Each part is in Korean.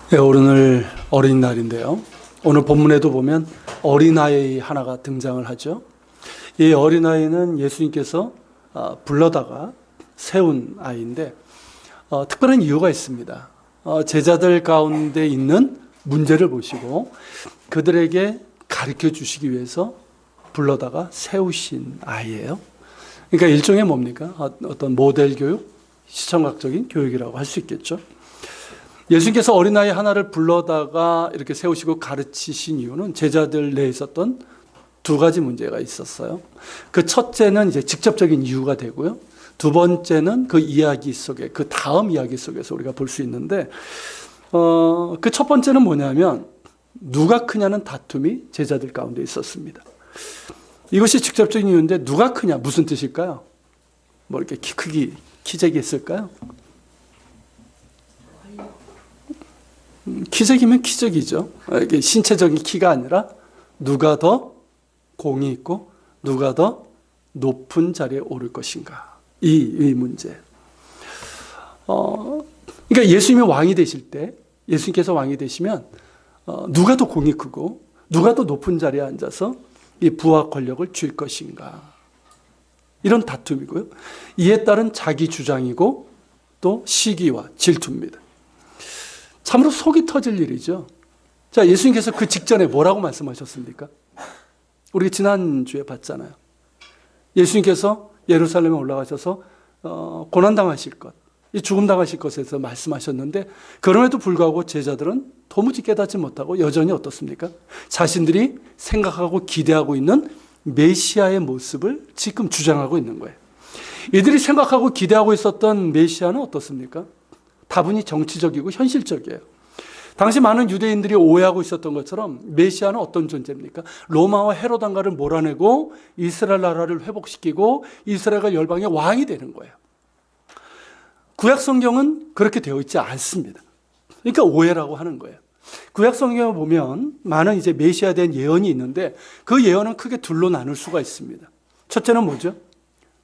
네, 오늘 어린날인데요. 오늘 본문에도 보면 어린아이 하나가 등장을 하죠. 이 어린아이는 예수님께서 불러다가 세운 아이인데 특별한 이유가 있습니다. 제자들 가운데 있는 문제를 보시고 그들에게 가르쳐 주시기 위해서 불러다가 세우신 아이예요. 그러니까 일종의 뭡니까? 어떤 모델 교육, 시청각적인 교육이라고 할 수 있겠죠. 예수님께서 어린아이 하나를 불러다가 이렇게 세우시고 가르치신 이유는 제자들 내에 있었던 두 가지 문제가 있었어요. 그 첫째는 이제 직접적인 이유가 되고요. 두 번째는 그 이야기 속에, 그 다음 이야기 속에서 우리가 볼 수 있는데, 그 첫 번째는 뭐냐면, 누가 크냐는 다툼이 제자들 가운데 있었습니다. 이것이 직접적인 이유인데, 누가 크냐, 무슨 뜻일까요? 뭐 이렇게 키 크기, 키재기 있을까요? 키재기면 키재기죠. 이게 신체적인 키가 아니라 누가 더 공이 있고 누가 더 높은 자리에 오를 것인가. 이 문제. 그러니까 예수님이 왕이 되실 때, 예수님께서 왕이 되시면 누가 더 공이 크고 누가 더 높은 자리에 앉아서 이 부와 권력을 줄 것인가. 이런 다툼이고요. 이에 따른 자기 주장이고 또 시기와 질투입니다. 참으로 속이 터질 일이죠. 자, 예수님께서 그 직전에 뭐라고 말씀하셨습니까? 우리 지난주에 봤잖아요. 예수님께서 예루살렘에 올라가셔서 고난당하실 것, 이 죽음당하실 것에서 말씀하셨는데 그럼에도 불구하고 제자들은 도무지 깨닫지 못하고 여전히 어떻습니까? 자신들이 생각하고 기대하고 있는 메시아의 모습을 지금 주장하고 있는 거예요. 이들이 생각하고 기대하고 있었던 메시아는 어떻습니까? 다분히 정치적이고 현실적이에요. 당시 많은 유대인들이 오해하고 있었던 것처럼 메시아는 어떤 존재입니까? 로마와 헤롯 왕가를 몰아내고 이스라엘 나라를 회복시키고 이스라엘과 열방의 왕이 되는 거예요. 구약 성경은 그렇게 되어 있지 않습니다. 그러니까 오해라고 하는 거예요. 구약 성경을 보면 많은 이제 메시아에 대한 예언이 있는데 그 예언은 크게 둘로 나눌 수가 있습니다. 첫째는 뭐죠?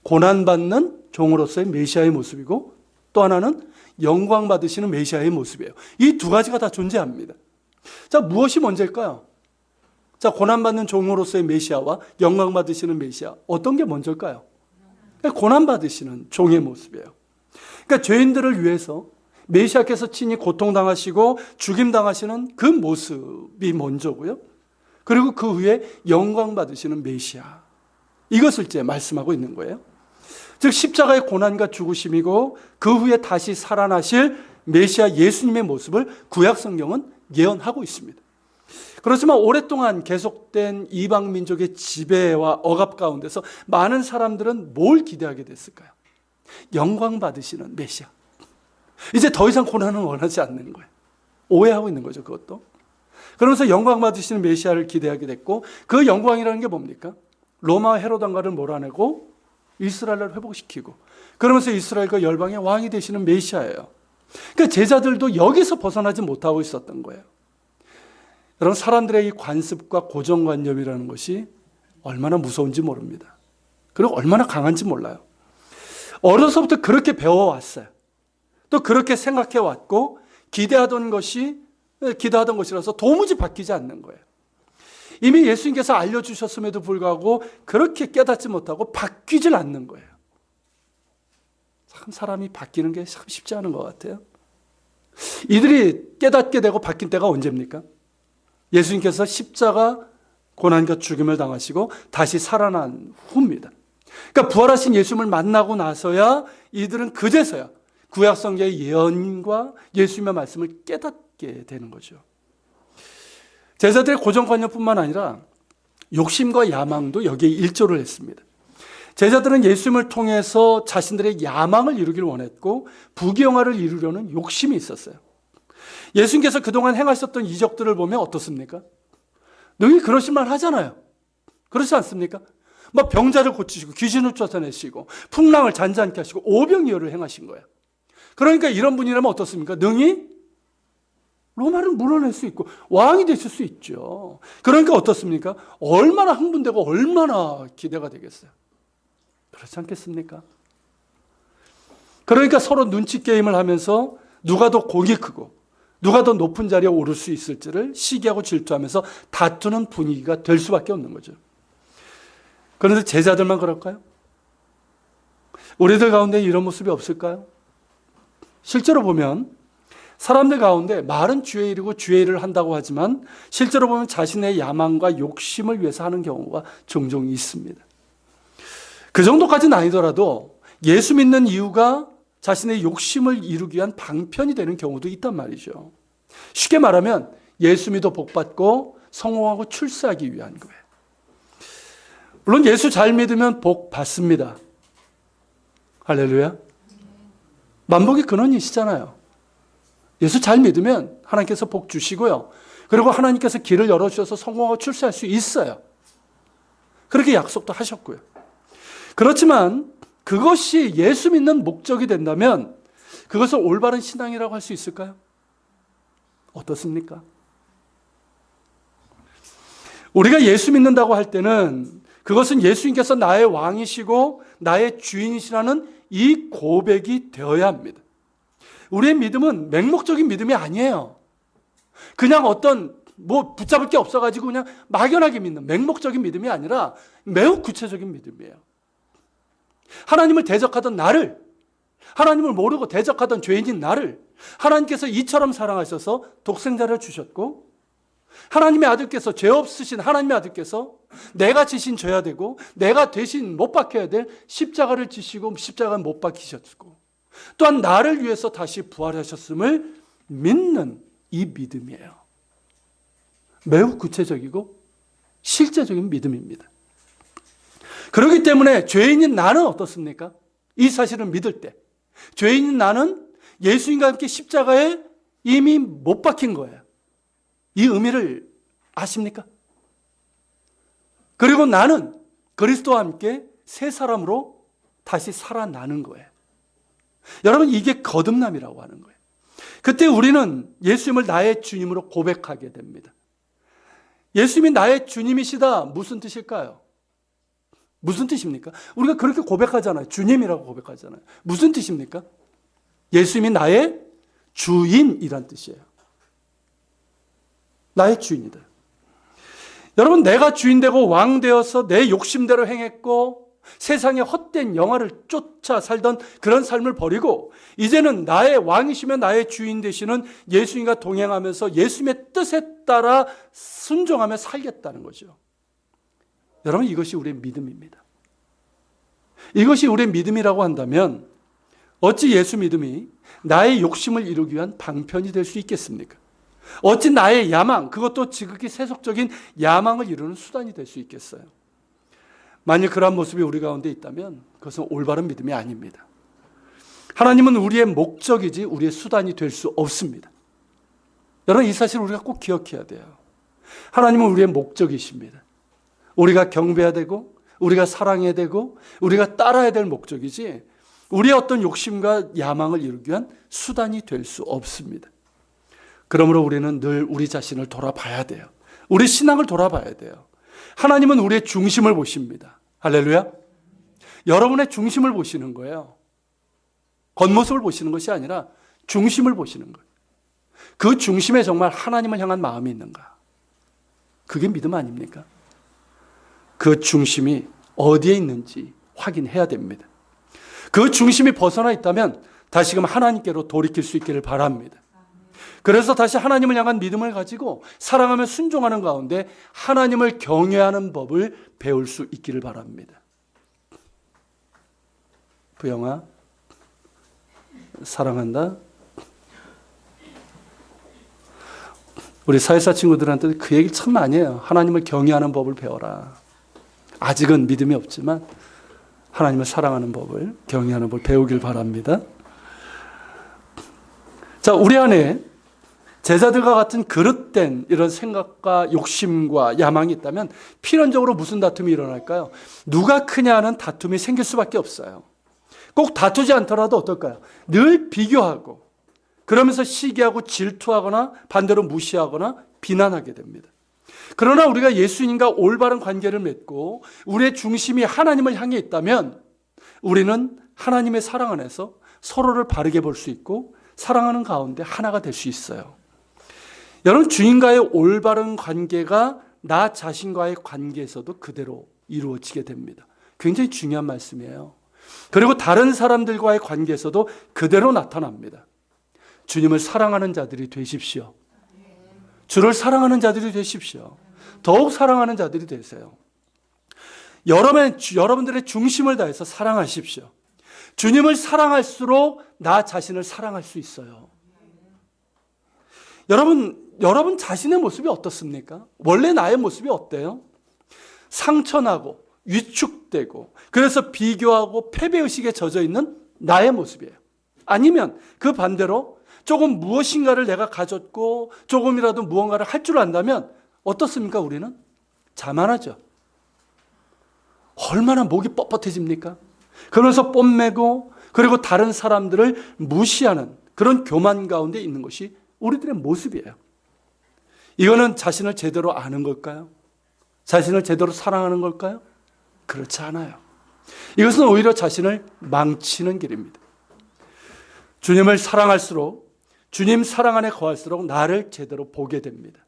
고난받는 종으로서의 메시아의 모습이고 또 하나는 영광 받으시는 메시아의 모습이에요. 이 두 가지가 다 존재합니다. 자, 무엇이 먼저일까요? 자, 고난받는 종으로서의 메시아와 영광 받으시는 메시아. 어떤 게 먼저일까요? 고난받으시는 종의 모습이에요. 그러니까 죄인들을 위해서 메시아께서 친히 고통당하시고 죽임당하시는 그 모습이 먼저고요. 그리고 그 후에 영광 받으시는 메시아. 이것을 이제 말씀하고 있는 거예요. 즉 십자가의 고난과 죽으심이고 그 후에 다시 살아나실 메시아 예수님의 모습을 구약 성경은 예언하고 있습니다. 그렇지만 오랫동안 계속된 이방 민족의 지배와 억압 가운데서 많은 사람들은 뭘 기대하게 됐을까요? 영광 받으시는 메시아. 이제 더 이상 고난은 원하지 않는 거예요. 오해하고 있는 거죠, 그것도. 그러면서 영광 받으시는 메시아를 기대하게 됐고 그 영광이라는 게 뭡니까? 로마 헤롯 왕가를 몰아내고 이스라엘을 회복시키고 그러면서 이스라엘과 열방의 왕이 되시는 메시아예요. 그러니까 제자들도 여기서 벗어나지 못하고 있었던 거예요. 여러분, 사람들의 이 관습과 고정관념이라는 것이 얼마나 무서운지 모릅니다. 그리고 얼마나 강한지 몰라요. 어려서부터 그렇게 배워왔어요. 또 그렇게 생각해왔고 기대하던 것이라서 도무지 바뀌지 않는 거예요. 이미 예수님께서 알려주셨음에도 불구하고 그렇게 깨닫지 못하고 바뀌질 않는 거예요. 참 사람이 바뀌는 게 참 쉽지 않은 것 같아요. 이들이 깨닫게 되고 바뀐 때가 언제입니까? 예수님께서 십자가 고난과 죽임을 당하시고 다시 살아난 후입니다. 그러니까 부활하신 예수님을 만나고 나서야 이들은 그제서야 구약성경의 예언과 예수님의 말씀을 깨닫게 되는 거죠. 제자들의 고정관념뿐만 아니라 욕심과 야망도 여기에 일조를 했습니다. 제자들은 예수님을 통해서 자신들의 야망을 이루기를 원했고 부귀영화를 이루려는 욕심이 있었어요. 예수님께서 그동안 행하셨던 이적들을 보면 어떻습니까? 늘 그러실만 하잖아요. 그렇지 않습니까? 막 병자를 고치시고 귀신을 쫓아내시고 풍랑을 잔잔케 하시고 오병이어를 행하신 거예요. 그러니까 이런 분이라면 어떻습니까? 능히 로마를 물어낼 수 있고 왕이 되실 수 있죠. 그러니까 어떻습니까? 얼마나 흥분되고 얼마나 기대가 되겠어요. 그렇지 않겠습니까? 그러니까 서로 눈치 게임을 하면서 누가 더 공이 크고 누가 더 높은 자리에 오를 수 있을지를 시기하고 질투하면서 다투는 분위기가 될 수밖에 없는 거죠. 그런데 제자들만 그럴까요? 우리들 가운데 이런 모습이 없을까요? 실제로 보면 사람들 가운데 말은 주의 일이고 주의 일을 한다고 하지만 실제로 보면 자신의 야망과 욕심을 위해서 하는 경우가 종종 있습니다. 그 정도까지는 아니더라도 예수 믿는 이유가 자신의 욕심을 이루기 위한 방편이 되는 경우도 있단 말이죠. 쉽게 말하면 예수 믿어 복받고 성공하고 출세하기 위한 거예요. 물론 예수 잘 믿으면 복 받습니다. 할렐루야. 만복의 근원이시잖아요. 예수 잘 믿으면 하나님께서 복 주시고요. 그리고 하나님께서 길을 열어주셔서 성공하고 출세할 수 있어요. 그렇게 약속도 하셨고요. 그렇지만 그것이 예수 믿는 목적이 된다면 그것을 올바른 신앙이라고 할 수 있을까요? 어떻습니까? 우리가 예수 믿는다고 할 때는 그것은 예수님께서 나의 왕이시고 나의 주인이시라는 이 고백이 되어야 합니다. 우리의 믿음은 맹목적인 믿음이 아니에요. 그냥 어떤 붙잡을 게 없어가지고 그냥 막연하게 믿는 맹목적인 믿음이 아니라 매우 구체적인 믿음이에요. 하나님을 대적하던 나를, 하나님을 모르고 대적하던 죄인인 나를 하나님께서 이처럼 사랑하셔서 독생자를 주셨고, 하나님의 아들께서, 죄 없으신 하나님의 아들께서 내가 지신 져야 되고 내가 대신 못 박혀야 될 십자가를 지시고 십자가를 못 박히셨고, 또한 나를 위해서 다시 부활하셨음을 믿는 이 믿음이에요. 매우 구체적이고 실제적인 믿음입니다. 그렇기 때문에 죄인인 나는 어떻습니까? 이 사실을 믿을 때 죄인인 나는 예수님과 함께 십자가에 이미 못 박힌 거예요. 이 의미를 아십니까? 그리고 나는 그리스도와 함께 새 사람으로 다시 살아나는 거예요. 여러분, 이게 거듭남이라고 하는 거예요. 그때 우리는 예수님을 나의 주님으로 고백하게 됩니다. 예수님이 나의 주님이시다, 무슨 뜻일까요? 무슨 뜻입니까? 우리가 그렇게 고백하잖아요. 주님이라고 고백하잖아요. 무슨 뜻입니까? 예수님이 나의 주인이란 뜻이에요. 나의 주인이다. 여러분, 내가 주인 되고 왕 되어서 내 욕심대로 행했고 세상의 헛된 영화를 쫓아 살던 그런 삶을 버리고 이제는 나의 왕이시며 나의 주인 되시는 예수님과 동행하면서 예수님의 뜻에 따라 순종하며 살겠다는 거죠. 여러분, 이것이 우리의 믿음입니다. 이것이 우리의 믿음이라고 한다면 어찌 예수 믿음이 나의 욕심을 이루기 위한 방편이 될 수 있겠습니까? 어찌 나의 야망, 그것도 지극히 세속적인 야망을 이루는 수단이 될 수 있겠어요? 만일 그러한 모습이 우리 가운데 있다면 그것은 올바른 믿음이 아닙니다. 하나님은 우리의 목적이지 우리의 수단이 될 수 없습니다. 여러분, 이 사실을 우리가 꼭 기억해야 돼요. 하나님은 우리의 목적이십니다. 우리가 경배해야 되고 우리가 사랑해야 되고 우리가 따라야 될 목적이지 우리의 어떤 욕심과 야망을 이루기 위한 수단이 될 수 없습니다. 그러므로 우리는 늘 우리 자신을 돌아봐야 돼요. 우리 신앙을 돌아봐야 돼요. 하나님은 우리의 중심을 보십니다. 할렐루야. 여러분의 중심을 보시는 거예요. 겉모습을 보시는 것이 아니라 중심을 보시는 거예요. 그 중심에 정말 하나님을 향한 마음이 있는가? 그게 믿음 아닙니까? 그 중심이 어디에 있는지 확인해야 됩니다. 그 중심이 벗어나 있다면 다시금 하나님께로 돌이킬 수 있기를 바랍니다. 그래서 다시 하나님을 향한 믿음을 가지고 사랑하며 순종하는 가운데 하나님을 경외하는 법을 배울 수 있기를 바랍니다. 부영아, 사랑한다. 우리 사회사 친구들한테 그 얘기를 참 많이 해요. 하나님을 경외하는 법을 배워라. 아직은 믿음이 없지만 하나님을 사랑하는 법을, 경외하는 법을 배우길 바랍니다. 자, 우리 안에 제자들과 같은 그릇된 이런 생각과 욕심과 야망이 있다면 필연적으로 무슨 다툼이 일어날까요? 누가 크냐는 다툼이 생길 수밖에 없어요. 꼭 다투지 않더라도 어떨까요? 늘 비교하고 그러면서 시기하고 질투하거나 반대로 무시하거나 비난하게 됩니다. 그러나 우리가 예수님과 올바른 관계를 맺고 우리의 중심이 하나님을 향해 있다면 우리는 하나님의 사랑 안에서 서로를 바르게 볼 수 있고 사랑하는 가운데 하나가 될 수 있어요. 여러분, 주님과의 올바른 관계가 나 자신과의 관계에서도 그대로 이루어지게 됩니다. 굉장히 중요한 말씀이에요. 그리고 다른 사람들과의 관계에서도 그대로 나타납니다. 주님을 사랑하는 자들이 되십시오. 주를 사랑하는 자들이 되십시오. 더욱 사랑하는 자들이 되세요. 여러분들의 중심을 다해서 사랑하십시오. 주님을 사랑할수록 나 자신을 사랑할 수 있어요. 여러분 자신의 모습이 어떻습니까? 원래 나의 모습이 어때요? 상처나고 위축되고 그래서 비교하고 패배의식에 젖어 있는 나의 모습이에요. 아니면 그 반대로 조금 무엇인가를 내가 가졌고 조금이라도 무언가를 할 줄 안다면 어떻습니까? 우리는 자만하죠. 얼마나 목이 뻣뻣해집니까? 그러면서 뽐내고 그리고 다른 사람들을 무시하는 그런 교만 가운데 있는 것이 우리들의 모습이에요. 이거는 자신을 제대로 아는 걸까요? 자신을 제대로 사랑하는 걸까요? 그렇지 않아요. 이것은 오히려 자신을 망치는 길입니다. 주님을 사랑할수록, 주님 사랑 안에 거할수록 나를 제대로 보게 됩니다.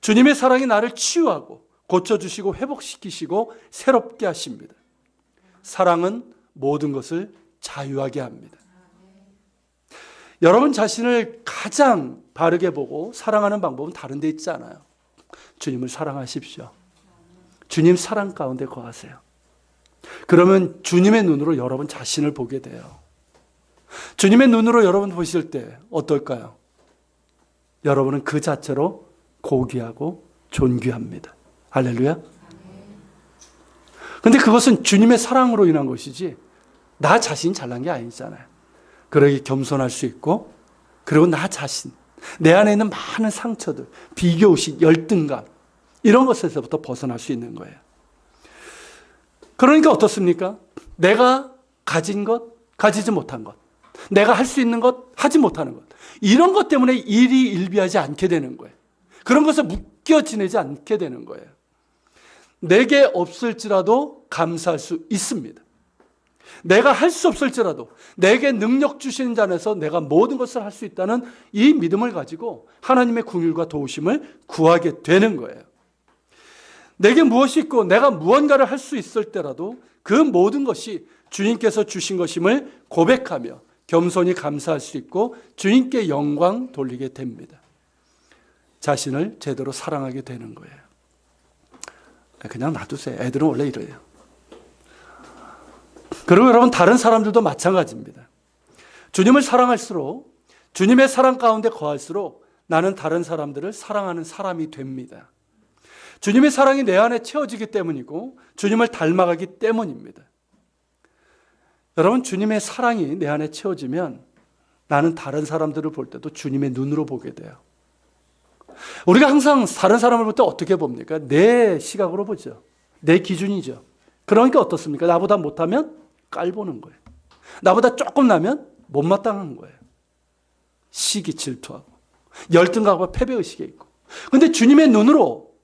주님의 사랑이 나를 치유하고 고쳐주시고 회복시키시고 새롭게 하십니다. 사랑은 모든 것을 자유하게 합니다. 여러분 자신을 가장 바르게 보고 사랑하는 방법은 다른 데 있지 않아요. 주님을 사랑하십시오. 주님 사랑 가운데 거하세요. 그러면 주님의 눈으로 여러분 자신을 보게 돼요. 주님의 눈으로 여러분 보실 때 어떨까요? 여러분은 그 자체로 고귀하고 존귀합니다. 할렐루야. 근데 그것은 주님의 사랑으로 인한 것이지 나 자신이 잘난 게 아니잖아요. 그러기 겸손할 수 있고 그리고 나 자신, 내 안에 있는 많은 상처들, 비교의식, 열등감 이런 것에서부터 벗어날 수 있는 거예요. 그러니까 어떻습니까? 내가 가진 것, 가지지 못한 것, 내가 할 수 있는 것, 하지 못하는 것 이런 것 때문에 일희일비하지 않게 되는 거예요. 그런 것에 묶여 지내지 않게 되는 거예요. 내게 없을지라도 감사할 수 있습니다. 내가 할 수 없을지라도 내게 능력 주시는 자 안에서 내가 모든 것을 할 수 있다는 이 믿음을 가지고 하나님의 긍휼과 도우심을 구하게 되는 거예요. 내게 무엇이 있고 내가 무언가를 할 수 있을 때라도 그 모든 것이 주님께서 주신 것임을 고백하며 겸손히 감사할 수 있고 주님께 영광 돌리게 됩니다. 자신을 제대로 사랑하게 되는 거예요. 그냥 놔두세요. 애들은 원래 이래요. 그리고 여러분 다른 사람들도 마찬가지입니다. 주님을 사랑할수록 주님의 사랑 가운데 거할수록 나는 다른 사람들을 사랑하는 사람이 됩니다. 주님의 사랑이 내 안에 채워지기 때문이고 주님을 닮아가기 때문입니다. 여러분 주님의 사랑이 내 안에 채워지면 나는 다른 사람들을 볼 때도 주님의 눈으로 보게 돼요. 우리가 항상 다른 사람을 볼 때 어떻게 봅니까? 내 시각으로 보죠. 내 기준이죠. 그러니까 어떻습니까? 나보다 못하면 깔보는 거예요. 나보다 조금 나면 못마땅한 거예요. 시기 질투하고 열등감과 패배의식에 있고. 그런데 주님의 눈으로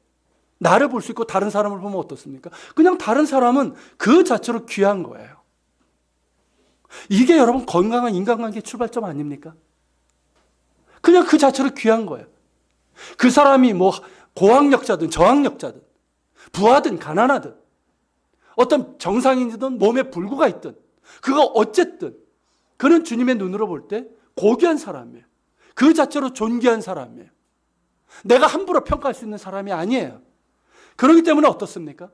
나를 볼 수 있고 다른 사람을 보면 어떻습니까? 그냥 다른 사람은 그 자체로 귀한 거예요. 이게 여러분 건강한 인간관계의 출발점 아닙니까? 그냥 그 자체로 귀한 거예요. 그 사람이 뭐 고학력자든 저학력자든 부하든 가난하든 어떤 정상인이든 몸에 불구가 있든 그거 어쨌든 그는 주님의 눈으로 볼 때 고귀한 사람이에요. 그 자체로 존귀한 사람이에요. 내가 함부로 평가할 수 있는 사람이 아니에요. 그렇기 때문에 어떻습니까?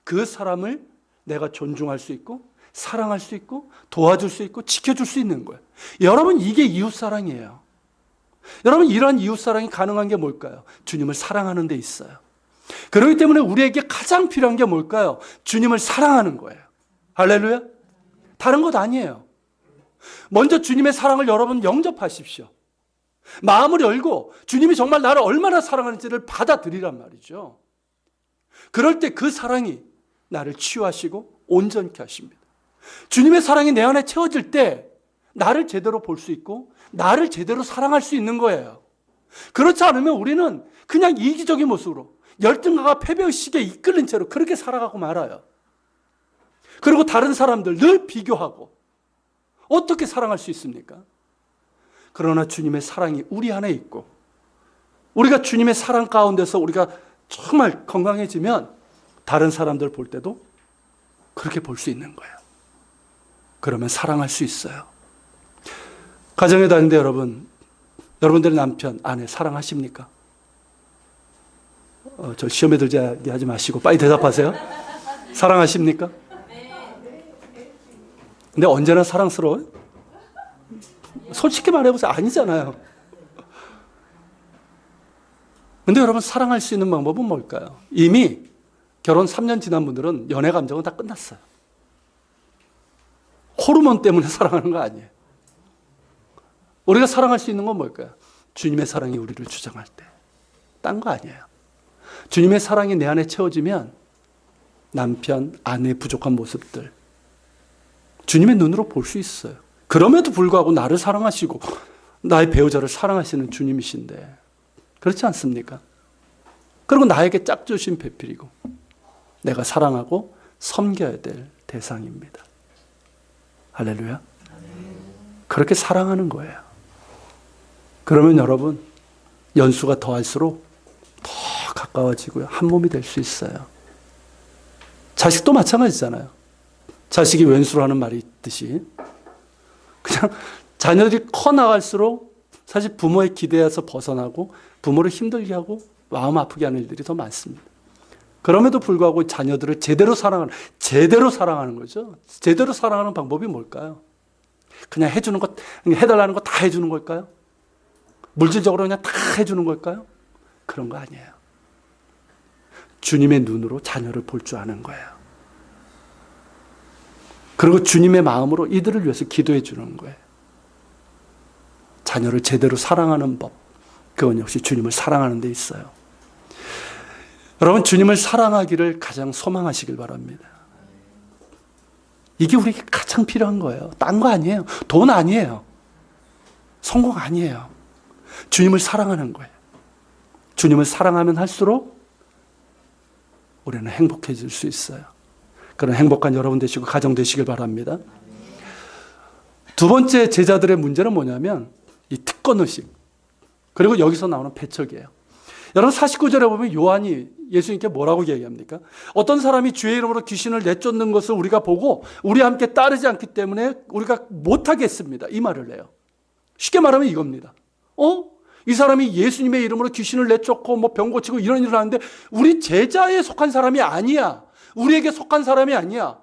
그 사람을 내가 존중할 수 있고 사랑할 수 있고 도와줄 수 있고 지켜줄 수 있는 거예요. 여러분 이게 이웃사랑이에요. 여러분 이러한 이웃사랑이 가능한 게 뭘까요? 주님을 사랑하는 데 있어요. 그렇기 때문에 우리에게 가장 필요한 게 뭘까요? 주님을 사랑하는 거예요. 할렐루야. 다른 것 아니에요. 먼저 주님의 사랑을 여러분 영접하십시오. 마음을 열고 주님이 정말 나를 얼마나 사랑하는지를 받아들이란 말이죠. 그럴 때 그 사랑이 나를 치유하시고 온전케 하십니다. 주님의 사랑이 내 안에 채워질 때 나를 제대로 볼 수 있고 나를 제대로 사랑할 수 있는 거예요. 그렇지 않으면 우리는 그냥 이기적인 모습으로 열등감과 패배의식에 이끌린 채로 그렇게 살아가고 말아요. 그리고 다른 사람들 늘 비교하고 어떻게 사랑할 수 있습니까? 그러나 주님의 사랑이 우리 안에 있고 우리가 주님의 사랑 가운데서 우리가 정말 건강해지면 다른 사람들 볼 때도 그렇게 볼 수 있는 거예요. 그러면 사랑할 수 있어요. 가정에 다니는데 여러분들의 남편, 아내 사랑하십니까? 저 시험에 들지 하지 마시고 빨리 대답하세요. 사랑하십니까? 근데 언제나 사랑스러워요? 솔직히 말해보세요. 아니잖아요. 근데 여러분, 사랑할 수 있는 방법은 뭘까요? 이미 결혼 3년 지난 분들은 연애 감정은 다 끝났어요. 호르몬 때문에 사랑하는 거 아니에요. 우리가 사랑할 수 있는 건 뭘까요? 주님의 사랑이 우리를 주장할 때. 딴 거 아니에요. 주님의 사랑이 내 안에 채워지면 남편, 아내의 부족한 모습들 주님의 눈으로 볼 수 있어요. 그럼에도 불구하고 나를 사랑하시고 나의 배우자를 사랑하시는 주님이신데 그렇지 않습니까? 그리고 나에게 짝주신 배필이고 내가 사랑하고 섬겨야 될 대상입니다. 할렐루야. 그렇게 사랑하는 거예요. 그러면 여러분, 연수가 더할수록 더 가까워지고요. 한 몸이 될 수 있어요. 자식도 마찬가지잖아요. 자식이 왼수로 하는 말이 있듯이 그냥 자녀들이 커 나갈수록 사실 부모의 기대에서 벗어나고 부모를 힘들게 하고 마음 아프게 하는 일들이 더 많습니다. 그럼에도 불구하고 자녀들을 제대로 사랑하는 거죠. 제대로 사랑하는 방법이 뭘까요? 그냥 해주는 것, 해달라는 거 다 해주는 걸까요? 물질적으로 그냥 다 해주는 걸까요? 그런 거 아니에요. 주님의 눈으로 자녀를 볼 줄 아는 거예요. 그리고 주님의 마음으로 이들을 위해서 기도해 주는 거예요. 자녀를 제대로 사랑하는 법, 그건 역시 주님을 사랑하는 데 있어요. 여러분, 주님을 사랑하기를 가장 소망하시길 바랍니다. 이게 우리에게 가장 필요한 거예요. 딴 거 아니에요. 돈 아니에요. 성공 아니에요. 주님을 사랑하는 거예요. 주님을 사랑하면 할수록 우리는 행복해질 수 있어요. 그런 행복한 여러분 되시고 가정 되시길 바랍니다. 두 번째 제자들의 문제는 뭐냐면 이 특권의식, 그리고 여기서 나오는 배척이에요. 여러분, 49절에 보면 요한이 예수님께 뭐라고 얘기합니까? 어떤 사람이 주의 이름으로 귀신을 내쫓는 것을 우리가 보고 우리와 함께 따르지 않기 때문에 우리가 못하겠습니다. 이 말을 해요. 쉽게 말하면 이겁니다. 이 사람이 예수님의 이름으로 귀신을 내쫓고 뭐 병 고치고 이런 일을 하는데 우리 제자에 속한 사람이 아니야. 우리에게 속한 사람이 아니야.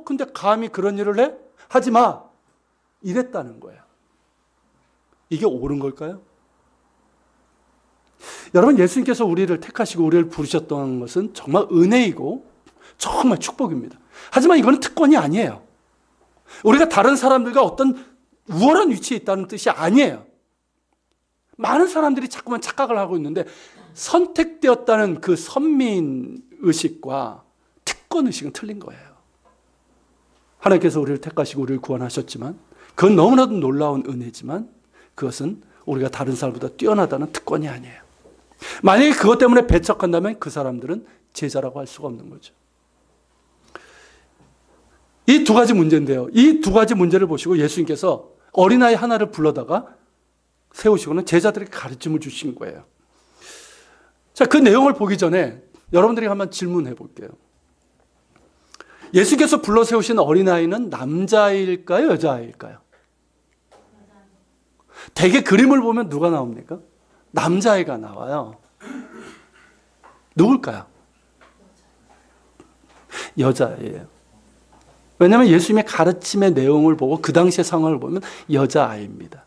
근데 감히 그런 일을 해? 하지 마. 이랬다는 거예요. 이게 옳은 걸까요? 여러분, 예수님께서 우리를 택하시고 우리를 부르셨던 것은 정말 은혜이고 정말 축복입니다. 하지만 이건 특권이 아니에요. 우리가 다른 사람들과 어떤 우월한 위치에 있다는 뜻이 아니에요. 많은 사람들이 자꾸만 착각을 하고 있는데 선택되었다는 그 선민의식과 특권의식은 틀린 거예요. 하나님께서 우리를 택하시고 우리를 구원하셨지만 그건 너무나도 놀라운 은혜지만 그것은 우리가 다른 사람보다 뛰어나다는 특권이 아니에요. 만약에 그것 때문에 배척한다면 그 사람들은 제자라고 할 수가 없는 거죠. 이 두 가지 문제인데요. 이 두 가지 문제를 보시고 예수님께서 어린아이 하나를 불러다가 세우시고는 제자들에게 가르침을 주신 거예요. 자, 그 내용을 보기 전에 여러분들이 한번 질문해 볼게요. 예수께서 불러 세우신 어린아이는 남자일까요? 여자아이일까요? 대개 그림을 보면 누가 나옵니까? 남자아이가 나와요. 누굴까요? 여자아이예요. 왜냐하면 예수님의 가르침의 내용을 보고 그 당시의 상황을 보면 여자아이입니다.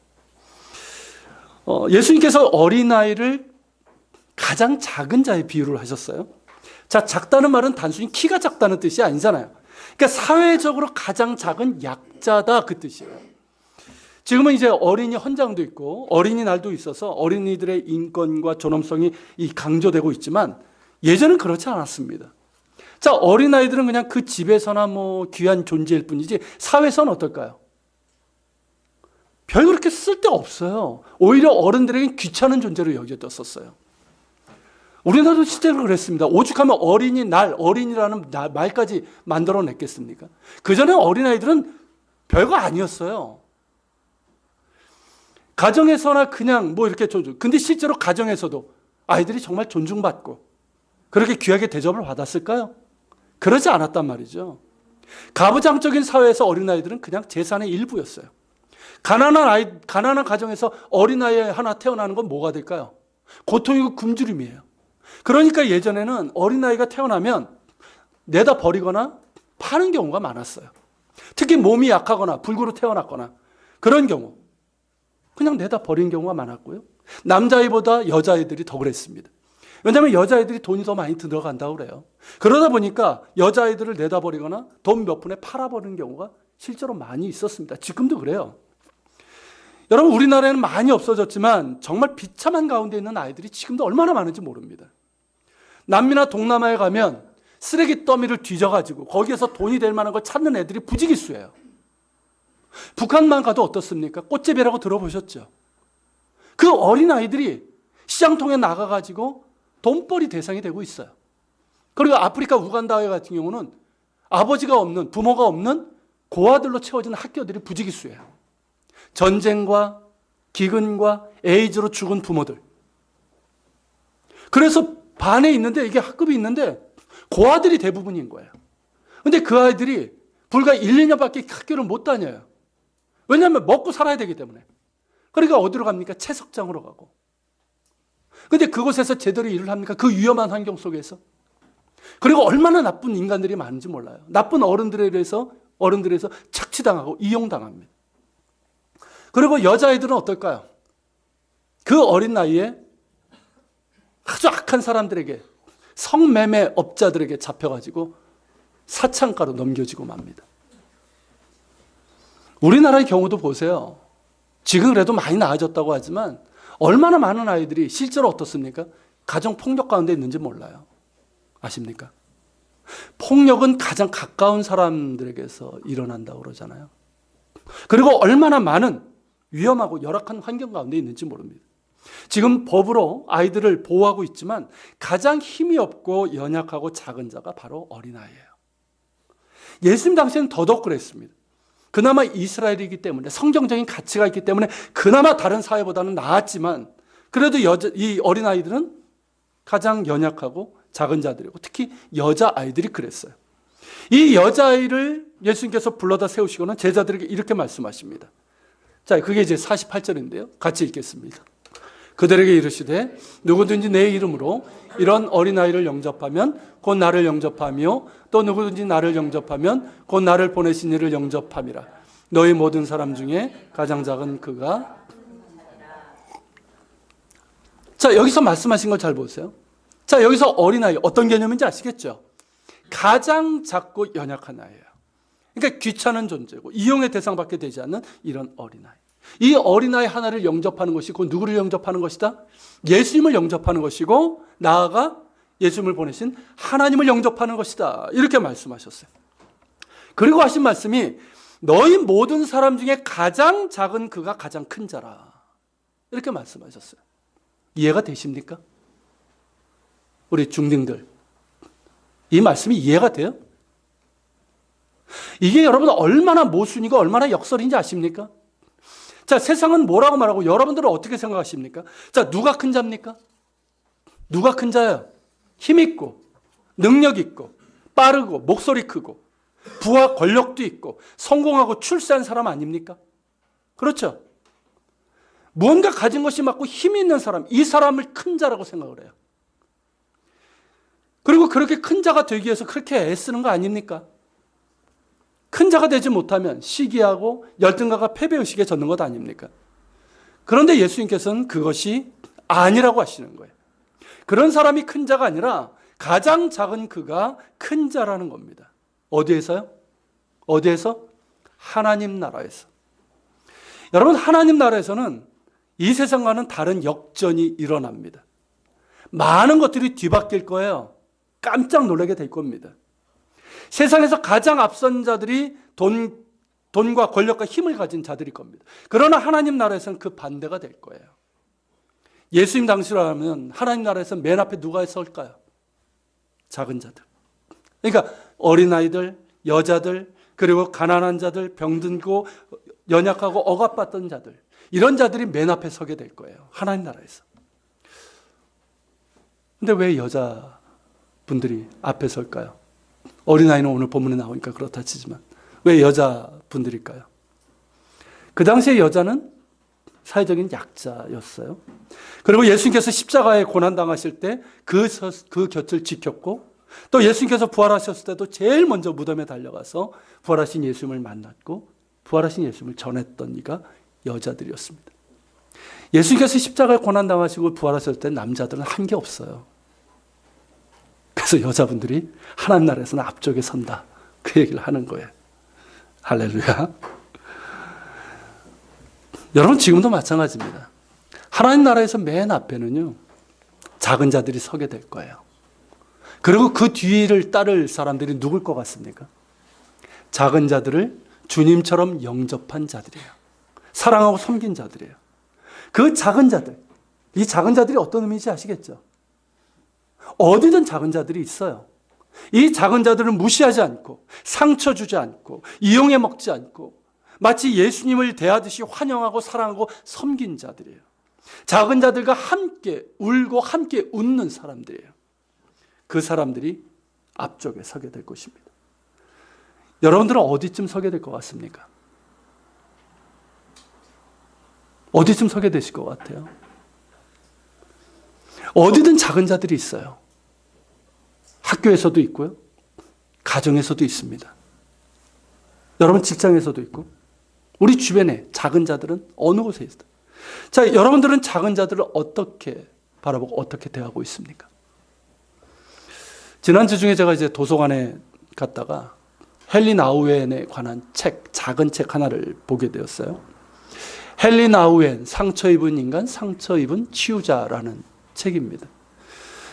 예수님께서 어린아이를 가장 작은 자의 비유를 하셨어요. 자, 작다는 말은 단순히 키가 작다는 뜻이 아니잖아요. 그러니까 사회적으로 가장 작은 약자다, 그 뜻이에요. 지금은 이제 어린이 헌장도 있고 어린이날도 있어서 어린이들의 인권과 존엄성이 강조되고 있지만 예전은 그렇지 않았습니다. 자, 어린아이들은 그냥 그 집에서나 뭐 귀한 존재일 뿐이지 사회에서는 어떨까요? 별 그렇게 쓸데가 없어요. 오히려 어른들에겐 귀찮은 존재로 여겨졌었어요. 우리나라도 실제로 그랬습니다. 오죽하면 어린이날, 어린이라는 말까지 만들어냈겠습니까? 그전에 어린아이들은 별거 아니었어요. 가정에서나 그냥 뭐 이렇게 존중. 근데 실제로 가정에서도 아이들이 정말 존중받고 그렇게 귀하게 대접을 받았을까요? 그러지 않았단 말이죠. 가부장적인 사회에서 어린아이들은 그냥 재산의 일부였어요. 가난한 가정에서 어린아이 하나 태어나는 건 뭐가 될까요? 고통이고 굶주림이에요. 그러니까 예전에는 어린아이가 태어나면 내다 버리거나 파는 경우가 많았어요. 특히 몸이 약하거나 불구로 태어났거나 그런 경우 그냥 내다 버린 경우가 많았고요. 남자아이보다 여자아이들이 더 그랬습니다. 왜냐하면 여자아이들이 돈이 더 많이 들어간다고 그래요. 그러다 보니까 여자아이들을 내다 버리거나 돈 몇 푼에 팔아버리는 경우가 실제로 많이 있었습니다. 지금도 그래요. 여러분, 우리나라에는 많이 없어졌지만 정말 비참한 가운데 있는 아이들이 지금도 얼마나 많은지 모릅니다. 남미나 동남아에 가면 쓰레기 더미를 뒤져가지고 거기에서 돈이 될 만한 걸 찾는 애들이 부지기수예요. 북한만 가도 어떻습니까? 꽃제비라고 들어보셨죠? 그 어린아이들이 시장통에 나가가지고 돈벌이 대상이 되고 있어요. 그리고 아프리카 우간다 같은 경우는 아버지가 없는, 부모가 없는 고아들로 채워지는 학교들이 부지기수예요. 전쟁과 기근과 에이즈로 죽은 부모들. 그래서 반에 있는데, 이게 학급이 있는데 고아들이 대부분인 거예요. 근데 그 아이들이 불과 1, 2년밖에 학교를 못 다녀요. 왜냐하면 먹고 살아야 되기 때문에. 그러니까 어디로 갑니까? 채석장으로 가고. 근데 그곳에서 제대로 일을 합니까? 그 위험한 환경 속에서. 그리고 얼마나 나쁜 인간들이 많은지 몰라요. 나쁜 어른들에 대해서 착취당하고 이용당합니다. 그리고 여자아이들은 어떨까요? 그 어린 나이에 아주 악한 사람들에게, 성매매 업자들에게 잡혀가지고 사창가로 넘겨지고 맙니다. 우리나라의 경우도 보세요. 지금 그래도 많이 나아졌다고 하지만 얼마나 많은 아이들이 실제로 어떻습니까? 가정폭력 가운데 있는지 몰라요. 아십니까? 폭력은 가장 가까운 사람들에게서 일어난다고 그러잖아요. 그리고 얼마나 많은 위험하고 열악한 환경 가운데 있는지 모릅니다. 지금 법으로 아이들을 보호하고 있지만 가장 힘이 없고 연약하고 작은 자가 바로 어린아이예요. 예수님 당시에는 더더욱 그랬습니다. 그나마 이스라엘이기 때문에, 성경적인 가치가 있기 때문에 그나마 다른 사회보다는 나았지만 그래도 이 어린아이들은 가장 연약하고 작은 자들이고 특히 여자아이들이 그랬어요. 이 여자아이를 예수님께서 불러다 세우시고는 제자들에게 이렇게 말씀하십니다. 자, 그게 이제 48절인데요. 같이 읽겠습니다. 그들에게 이르시되 누구든지 내 이름으로 이런 어린아이를 영접하면 곧 나를 영접하며 또 누구든지 나를 영접하면 곧 나를 보내신 이를 영접함이라. 너희 모든 사람 중에 가장 작은 그가. 자, 여기서 말씀하신 걸 잘 보세요. 자, 여기서 어린아이 어떤 개념인지 아시겠죠? 가장 작고 연약한 아이예요. 그러니까 귀찮은 존재고 이용의 대상밖에 되지 않는 이런 어린아이. 이 어린아이 하나를 영접하는 것이 곧 누구를 영접하는 것이다? 예수님을 영접하는 것이고 나아가 예수님을 보내신 하나님을 영접하는 것이다. 이렇게 말씀하셨어요. 그리고 하신 말씀이 너희 모든 사람 중에 가장 작은 그가 가장 큰 자라. 이렇게 말씀하셨어요. 이해가 되십니까? 우리 중딩들. 이 말씀이 이해가 돼요? 이게 여러분 얼마나 모순이고 얼마나 역설인지 아십니까? 자, 세상은 뭐라고 말하고 여러분들은 어떻게 생각하십니까? 자, 누가 큰 자입니까? 누가 큰 자예요? 힘 있고 능력 있고 빠르고 목소리 크고 부와 권력도 있고 성공하고 출세한 사람 아닙니까? 그렇죠? 무언가 가진 것이 많고 힘이 있는 사람, 이 사람을 큰 자라고 생각을 해요. 그리고 그렇게 큰 자가 되기 위해서 그렇게 애쓰는 거 아닙니까? 큰 자가 되지 못하면 시기하고 열등감과 패배의식에 젖는 것 아닙니까? 그런데 예수님께서는 그것이 아니라고 하시는 거예요. 그런 사람이 큰 자가 아니라 가장 작은 그가 큰 자라는 겁니다. 어디에서요? 어디에서? 하나님 나라에서. 여러분, 하나님 나라에서는 이 세상과는 다른 역전이 일어납니다. 많은 것들이 뒤바뀔 거예요. 깜짝 놀라게 될 겁니다. 세상에서 가장 앞선 자들이 돈과 권력과 힘을 가진 자들일 겁니다. 그러나 하나님 나라에서는 그 반대가 될 거예요. 예수님 당시라면 하나님 나라에서 맨 앞에 누가 설까요? 작은 자들. 그러니까 어린아이들, 여자들, 그리고 가난한 자들, 병들고 연약하고 억압받던 자들. 이런 자들이 맨 앞에 서게 될 거예요. 하나님 나라에서. 근데 왜 여자분들이 앞에 설까요? 어린아이는 오늘 본문에 나오니까 그렇다 치지만 왜 여자분들일까요? 그 당시에 여자는 사회적인 약자였어요. 그리고 예수님께서 십자가에 고난당하실 때 그 곁을 지켰고 또 예수님께서 부활하셨을 때도 제일 먼저 무덤에 달려가서 부활하신 예수님을 만났고 부활하신 예수님을 전했던 이가 여자들이었습니다. 예수님께서 십자가에 고난당하시고 부활하셨을 때 남자들은 한 게 없어요. 그래서 여자분들이 하나님 나라에서는 앞쪽에 선다. 그 얘기를 하는 거예요. 할렐루야. 여러분 지금도 마찬가지입니다. 하나님 나라에서 맨 앞에는요. 작은 자들이 서게 될 거예요. 그리고 그 뒤를 따를 사람들이 누굴 것 같습니까? 작은 자들을 주님처럼 영접한 자들이에요. 사랑하고 섬긴 자들이에요. 그 작은 자들, 이 작은 자들이 어떤 의미인지 아시겠죠? 어디든 작은 자들이 있어요. 이 작은 자들은 무시하지 않고 상처 주지 않고 이용해 먹지 않고 마치 예수님을 대하듯이 환영하고 사랑하고 섬긴 자들이에요. 작은 자들과 함께 울고 함께 웃는 사람들이에요. 그 사람들이 앞쪽에 서게 될 것입니다. 여러분들은 어디쯤 서게 될 것 같습니까? 어디쯤 서게 되실 것 같아요? 어디든 작은 자들이 있어요. 학교에서도 있고요. 가정에서도 있습니다. 여러분 직장에서도 있고 우리 주변에 작은 자들은 어느 곳에 있어요. 자, 여러분들은 작은 자들을 어떻게 바라보고 어떻게 대하고 있습니까? 지난주 중에 제가 이제 도서관에 갔다가 헨리 나우엔에 관한 책, 작은 책 하나를 보게 되었어요. 헨리 나우엔, 상처 입은 인간, 상처 입은 치유자라는 책입니다.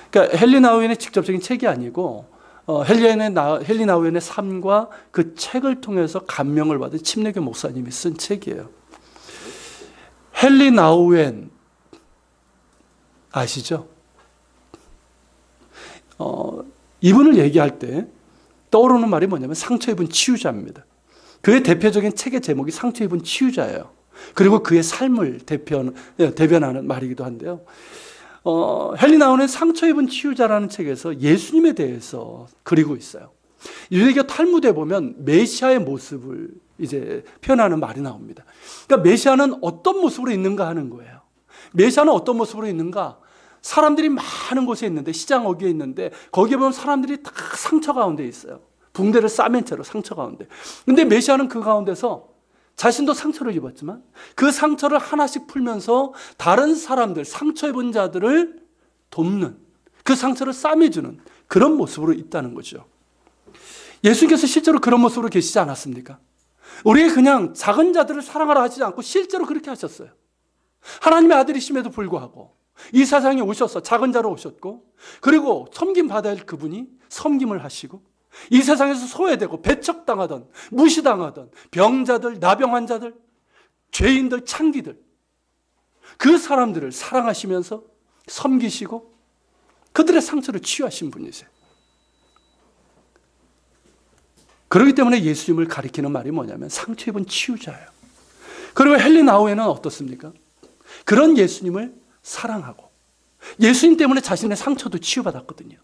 그러니까 헨리 나우엔의 직접적인 책이 아니고 헨리 나우엔의 삶과 그 책을 통해서 감명을 받은 침례교 목사님이 쓴 책이에요. 헨리 나우엔 아시죠? 이분을 얘기할 때 떠오르는 말이 뭐냐면 상처 입은 치유자입니다. 그의 대표적인 책의 제목이 상처 입은 치유자예요. 그리고 그의 삶을 대변하는 말이기도 한데요. 헨리 나우엔의 상처 입은 치유자라는 책에서 예수님에 대해서 그리고 있어요. 유대교 탈무드에 보면 메시아의 모습을 이제 표현하는 말이 나옵니다. 그러니까 메시아는 어떤 모습으로 있는가 하는 거예요. 메시아는 어떤 모습으로 있는가? 사람들이 많은 곳에 있는데, 시장 어귀에 있는데 거기에 보면 사람들이 다 상처 가운데 있어요. 붕대를 싸맨 채로 상처 가운데. 근데 메시아는 그 가운데서 자신도 상처를 입었지만 그 상처를 하나씩 풀면서 다른 사람들, 상처 입은 자들을 돕는, 그 상처를 싸매주는 그런 모습으로 있다는 거죠. 예수님께서 실제로 그런 모습으로 계시지 않았습니까? 우리의 그냥 작은 자들을 사랑하라 하지 않고 실제로 그렇게 하셨어요. 하나님의 아들이심에도 불구하고 이 세상에 오셔서 작은 자로 오셨고, 그리고 섬김 받아야 할 그분이 섬김을 하시고, 이 세상에서 소외되고 배척당하던, 무시당하던 병자들, 나병 환자들, 죄인들, 창기들, 그 사람들을 사랑하시면서 섬기시고 그들의 상처를 치유하신 분이세요. 그렇기 때문에 예수님을 가리키는 말이 뭐냐면 상처 입은 치유자예요. 그리고 헨리 나우엔은 어떻습니까? 그런 예수님을 사랑하고 예수님 때문에 자신의 상처도 치유받았거든요.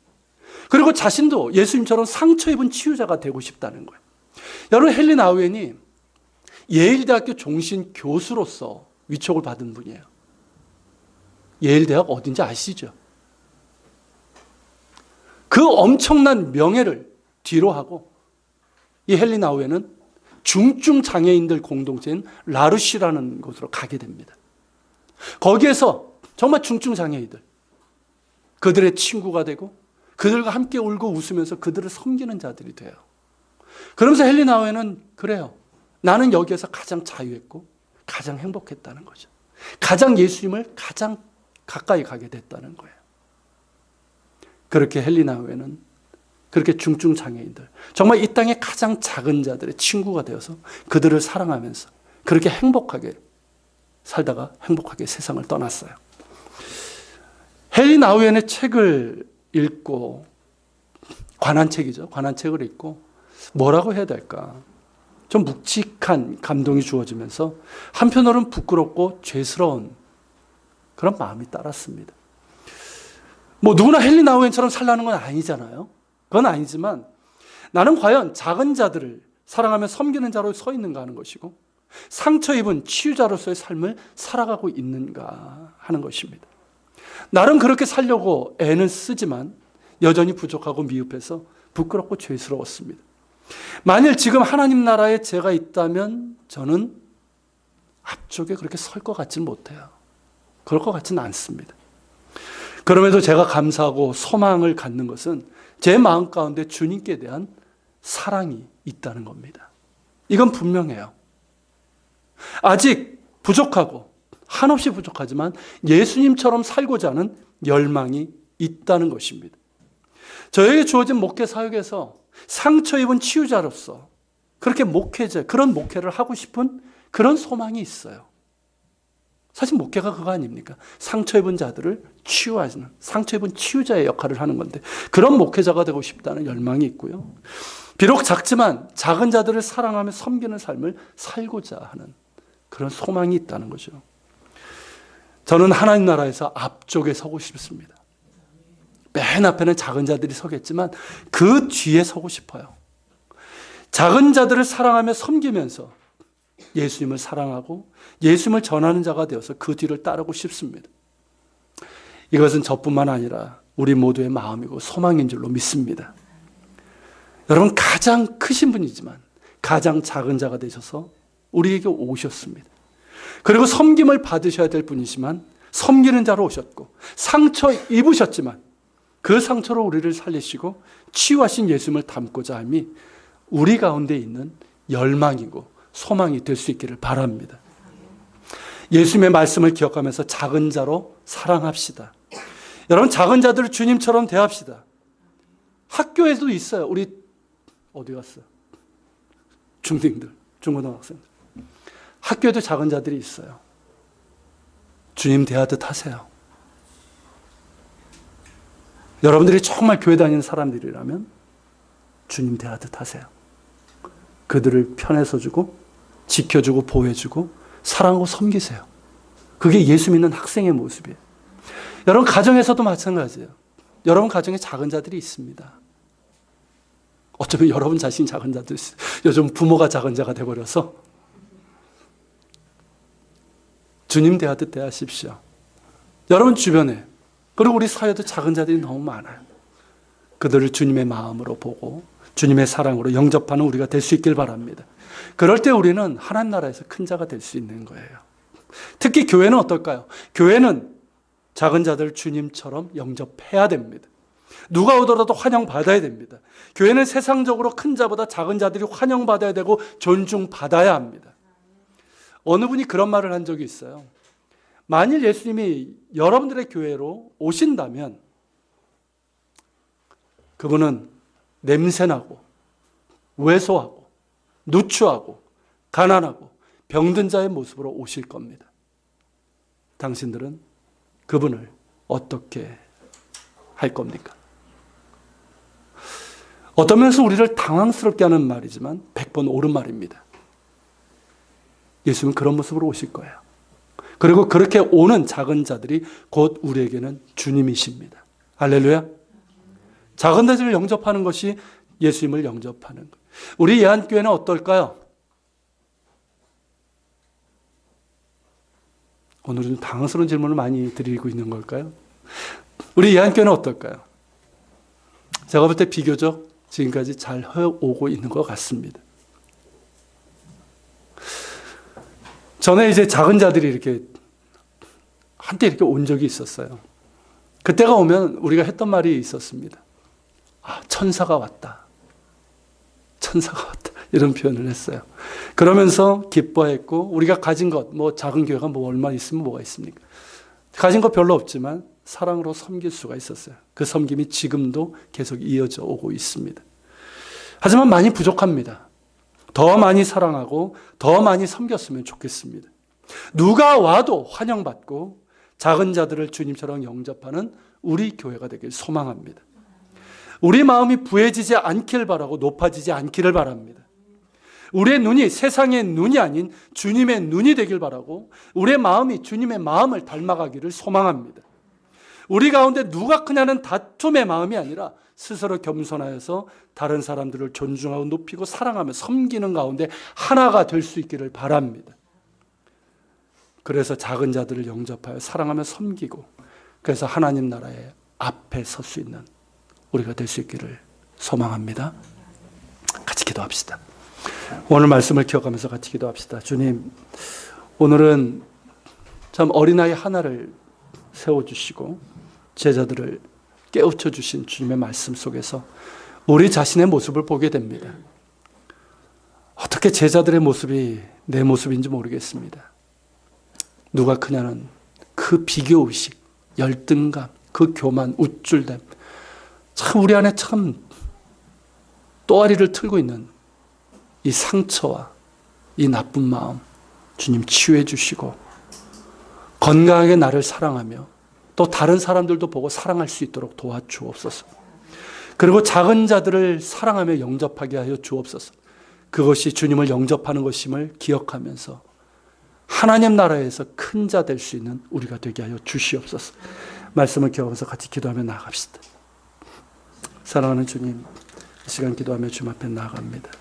그리고 자신도 예수님처럼 상처 입은 치유자가 되고 싶다는 거예요. 여러분, 헨리 나우엔이 예일대학교 종신 교수로서 위촉을 받은 분이에요. 예일대학 어딘지 아시죠? 그 엄청난 명예를 뒤로 하고 이 헨리 나우엔은 중증 장애인들 공동체인 라르시라는 곳으로 가게 됩니다. 거기에서 정말 중증 장애인들, 그들의 친구가 되고 그들과 함께 울고 웃으면서 그들을 섬기는 자들이 돼요. 그러면서 헨리 나우엔은 그래요. 나는 여기에서 가장 자유했고 가장 행복했다는 거죠. 가장 예수님을 가장 가까이 가게 됐다는 거예요. 그렇게 헨리 나우엔은 그렇게 중증 장애인들, 정말 이 땅의 가장 작은 자들의 친구가 되어서 그들을 사랑하면서 그렇게 행복하게 살다가 행복하게 세상을 떠났어요. 헨리 나우엔의 책을 읽고, 관한 책이죠. 관한 책을 읽고 뭐라고 해야 될까? 좀 묵직한 감동이 주어지면서 한편으로는 부끄럽고 죄스러운 그런 마음이 따랐습니다. 뭐 누구나 헨리 나우엔처럼 살라는 건 아니잖아요. 그건 아니지만 나는 과연 작은 자들을 사랑하며 섬기는 자로 서 있는가 하는 것이고 상처 입은 치유자로서의 삶을 살아가고 있는가 하는 것입니다. 나름 그렇게 살려고 애는 쓰지만 여전히 부족하고 미흡해서 부끄럽고 죄스러웠습니다. 만일 지금 하나님 나라에 제가 있다면 저는 앞쪽에 그렇게 설 것 같지는 못해요. 그럴 것 같지는 않습니다. 그럼에도 제가 감사하고 소망을 갖는 것은 제 마음 가운데 주님께 대한 사랑이 있다는 겁니다. 이건 분명해요. 아직 부족하고 한없이 부족하지만 예수님처럼 살고자 하는 열망이 있다는 것입니다. 저에게 주어진 목회 사역에서 상처 입은 치유자로서 그렇게 목회자, 그런 목회를 하고 싶은 그런 소망이 있어요. 사실 목회가 그거 아닙니까? 상처 입은 자들을 치유하는, 상처 입은 치유자의 역할을 하는 건데 그런 목회자가 되고 싶다는 열망이 있고요. 비록 작지만 작은 자들을 사랑하며 섬기는 삶을 살고자 하는 그런 소망이 있다는 거죠. 저는 하나님 나라에서 앞쪽에 서고 싶습니다. 맨 앞에는 작은 자들이 서겠지만 그 뒤에 서고 싶어요. 작은 자들을 사랑하며 섬기면서 예수님을 사랑하고 예수님을 전하는 자가 되어서 그 뒤를 따르고 싶습니다. 이것은 저뿐만 아니라 우리 모두의 마음이고 소망인 줄로 믿습니다. 여러분, 가장 크신 분이지만 가장 작은 자가 되셔서 우리에게 오셨습니다. 그리고 섬김을 받으셔야 될 분이지만 섬기는 자로 오셨고 상처 입으셨지만 그 상처로 우리를 살리시고 치유하신 예수님을 닮고자 함이 우리 가운데 있는 열망이고 소망이 될 수 있기를 바랍니다. 예수님의 말씀을 기억하면서 작은 자로 사랑합시다. 여러분, 작은 자들을 주님처럼 대합시다. 학교에도 있어요. 우리 어디 갔어? 중딩들, 중고등학생들. 학교에도 작은 자들이 있어요. 주님 대하듯 하세요. 여러분들이 정말 교회 다니는 사람들이라면 주님 대하듯 하세요. 그들을 편에서 주고 지켜주고 보호해주고 사랑하고 섬기세요. 그게 예수 믿는 학생의 모습이에요. 여러분, 가정에서도 마찬가지예요. 여러분 가정에 작은 자들이 있습니다. 어쩌면 여러분 자신이 작은 자도 있어요. 요즘 부모가 작은 자가 돼버려서 주님 대하듯 대하십시오. 여러분 주변에, 그리고 우리 사회도 작은 자들이 너무 많아요. 그들을 주님의 마음으로 보고 주님의 사랑으로 영접하는 우리가 될 수 있길 바랍니다. 그럴 때 우리는 하나님 나라에서 큰 자가 될 수 있는 거예요. 특히 교회는 어떨까요? 교회는 작은 자들 주님처럼 영접해야 됩니다. 누가 오더라도 환영받아야 됩니다. 교회는 세상적으로 큰 자보다 작은 자들이 환영받아야 되고 존중받아야 합니다. 어느 분이 그런 말을 한 적이 있어요. 만일 예수님이 여러분들의 교회로 오신다면 그분은 냄새나고 왜소하고 누추하고 가난하고 병든 자의 모습으로 오실 겁니다. 당신들은 그분을 어떻게 할 겁니까? 어떤 면에서 우리를 당황스럽게 하는 말이지만 100번 옳은 말입니다. 예수님은 그런 모습으로 오실 거예요. 그리고 그렇게 오는 작은 자들이 곧 우리에게는 주님이십니다. 할렐루야. 작은 자들을 영접하는 것이 예수님을 영접하는 거예요. 우리 예한교회는 어떨까요? 오늘은 당황스러운 질문을 많이 드리고 있는 걸까요? 우리 예한교회는 어떨까요? 제가 볼 때 비교적 지금까지 잘 해오고 있는 것 같습니다. 전에 이제 작은 자들이 이렇게 한때 이렇게 온 적이 있었어요. 그때가 오면 우리가 했던 말이 있었습니다. 아, 천사가 왔다. 천사가 왔다. 이런 표현을 했어요. 그러면서 기뻐했고 우리가 가진 것, 뭐 작은 교회가 뭐 얼마 있으면 뭐가 있습니까? 가진 것 별로 없지만 사랑으로 섬길 수가 있었어요. 그 섬김이 지금도 계속 이어져 오고 있습니다. 하지만 많이 부족합니다. 더 많이 사랑하고 더 많이 섬겼으면 좋겠습니다. 누가 와도 환영받고 작은 자들을 주님처럼 영접하는 우리 교회가 되길 소망합니다. 우리 마음이 부해지지 않길 바라고 높아지지 않기를 바랍니다. 우리의 눈이 세상의 눈이 아닌 주님의 눈이 되길 바라고 우리의 마음이 주님의 마음을 닮아가기를 소망합니다. 우리 가운데 누가 크냐는 다툼의 마음이 아니라 스스로 겸손하여서 다른 사람들을 존중하고 높이고 사랑하며 섬기는 가운데 하나가 될 수 있기를 바랍니다. 그래서 작은 자들을 영접하여 사랑하며 섬기고 그래서 하나님 나라의 앞에 설 수 있는 우리가 될 수 있기를 소망합니다. 같이 기도합시다. 오늘 말씀을 기억하면서 같이 기도합시다. 주님, 오늘은 참 어린아이 하나를 세워주시고 제자들을 깨우쳐 주신 주님의 말씀 속에서 우리 자신의 모습을 보게 됩니다. 어떻게 제자들의 모습이 내 모습인지 모르겠습니다. 누가 크냐는 그 비교의식, 열등감, 그 교만, 우쭐됨, 참 우리 안에 참 또아리를 틀고 있는 이 상처와 이 나쁜 마음 주님 치유해 주시고 건강하게 나를 사랑하며 또 다른 사람들도 보고 사랑할 수 있도록 도와주옵소서. 그리고 작은 자들을 사랑하며 영접하게 하여 주옵소서. 그것이 주님을 영접하는 것임을 기억하면서 하나님 나라에서 큰 자 될 수 있는 우리가 되게 하여 주시옵소서. 말씀을 기억하면서 같이 기도하며 나아갑시다. 사랑하는 주님, 이 시간 기도하며 주님 앞에 나아갑니다.